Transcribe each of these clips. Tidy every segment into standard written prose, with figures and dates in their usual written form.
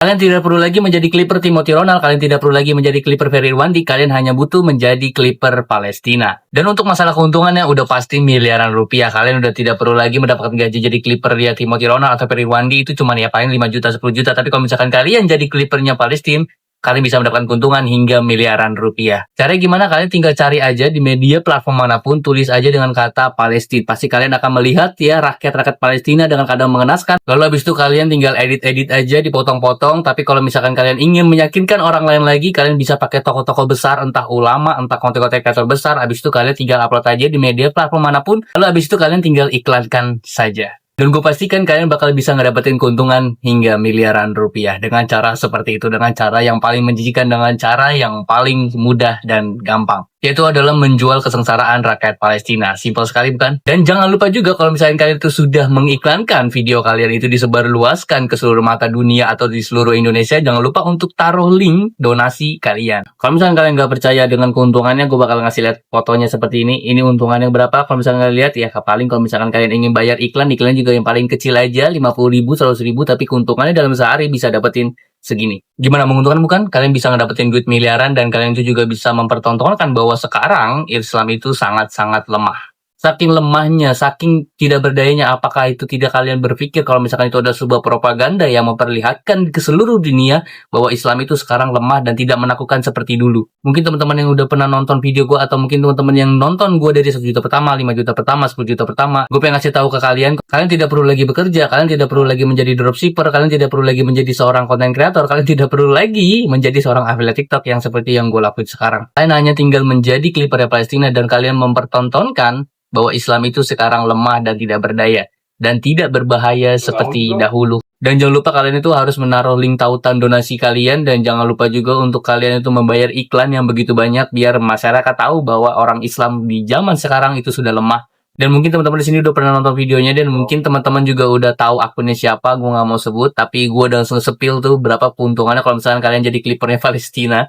Kalian tidak perlu lagi menjadi Clipper Timothy Ronald, kalian tidak perlu lagi menjadi Clipper Ferry Irwandi, kalian hanya butuh menjadi Clipper Palestina. Dan untuk masalah keuntungannya udah pasti miliaran rupiah. Kalian udah tidak perlu lagi mendapatkan gaji jadi Clipper ya Timothy Ronald atau Ferry Irwandi, itu cuma ya paling 5 juta 10 juta. Tapi kalau misalkan kalian jadi Clippernya Palestina, kalian bisa mendapatkan keuntungan hingga miliaran rupiah. Caranya gimana? Kalian tinggal cari aja di media platform manapun, tulis aja dengan kata Palestina. Pasti kalian akan melihat ya rakyat-rakyat Palestina dengan kadang mengenaskan. Lalu habis itu kalian tinggal edit-edit aja, dipotong-potong. Tapi kalau misalkan kalian ingin meyakinkan orang lain lagi, kalian bisa pakai tokoh-tokoh besar, entah ulama, entah konten-konten kreator besar. Habis itu kalian tinggal upload aja di media platform manapun. Lalu habis itu kalian tinggal iklankan saja. Dan gue pastikan kalian bakal bisa ngedapetin keuntungan hingga miliaran rupiah dengan cara seperti itu, dengan cara yang paling menjijikan, dengan cara yang paling mudah dan gampang. Yaitu adalah menjual kesengsaraan rakyat Palestina. Simpel sekali bukan? Dan jangan lupa juga kalau misalnya kalian itu sudah mengiklankan video kalian itu disebarluaskan ke seluruh mata dunia atau di seluruh Indonesia, jangan lupa untuk taruh link donasi kalian. Kalau misalnya kalian nggak percaya dengan keuntungannya, gue bakal ngasih lihat fotonya seperti ini. Ini untungannya berapa? Kalau misalnya kalian lihat ya, paling kalau misalkan kalian ingin bayar iklan juga yang paling kecil aja 50.000, 100.000, tapi keuntungannya dalam sehari bisa dapetin segini. Gimana, menguntungkan bukan? Kalian bisa ngedapetin duit miliaran dan kalian itu juga bisa mempertontonkan bahwa sekarang Islam itu sangat-sangat lemah. Saking lemahnya, saking tidak berdayanya, apakah itu tidak kalian berpikir kalau misalkan itu ada sebuah propaganda yang memperlihatkan ke seluruh dunia bahwa Islam itu sekarang lemah dan tidak menakutkan seperti dulu. Mungkin teman-teman yang udah pernah nonton video gue, atau mungkin teman-teman yang nonton gue dari 1 juta pertama, 5 juta pertama, 10 juta pertama, gue pengen ngasih tahu ke kalian, kalian tidak perlu lagi bekerja, kalian tidak perlu lagi menjadi dropshipper, kalian tidak perlu lagi menjadi seorang content creator, kalian tidak perlu lagi menjadi seorang affiliate TikTok yang seperti yang gue lakuin sekarang. Kalian hanya tinggal menjadi Clipper Palestina dan kalian mempertontonkan bahwa Islam itu sekarang lemah dan tidak berdaya dan tidak berbahaya seperti dahulu. Dan jangan lupa kalian itu harus menaruh link tautan donasi kalian, dan jangan lupa juga untuk kalian itu membayar iklan yang begitu banyak biar masyarakat tahu bahwa orang Islam di zaman sekarang itu sudah lemah. Dan mungkin teman-teman di sini udah pernah nonton videonya, dan mungkin teman-teman juga udah tahu akunnya siapa, gue nggak mau sebut, tapi gue udah langsung sepil tuh berapa keuntungannya kalau misalkan kalian jadi Clippernya Palestina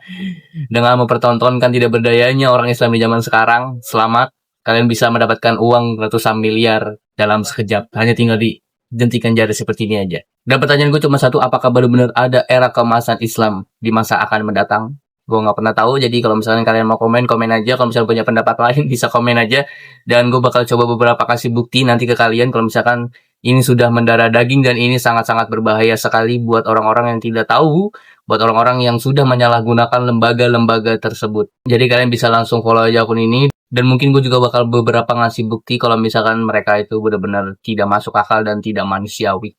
dengan mempertontonkan tidak berdayanya orang Islam di zaman sekarang. Selamat. Kalian bisa mendapatkan uang ratusan miliar dalam sekejap. Hanya tinggal dijentikan jari seperti ini aja. Dan pertanyaan gue cuma satu, apakah benar-benar ada era keemasan Islam di masa akan mendatang? Gue nggak pernah tahu, jadi kalau misalnya kalian mau komen, komen aja. Kalau misalnya punya pendapat lain, bisa komen aja. Dan gue bakal coba beberapa kasih bukti nanti ke kalian kalau misalkan ini sudah mendarah daging dan ini sangat-sangat berbahaya sekali buat orang-orang yang tidak tahu, buat orang-orang yang sudah menyalahgunakan lembaga-lembaga tersebut. Jadi kalian bisa langsung follow aja akun ini. Dan mungkin gue juga bakal beberapa ngasih bukti kalau misalkan mereka itu benar-benar tidak masuk akal dan tidak manusiawi.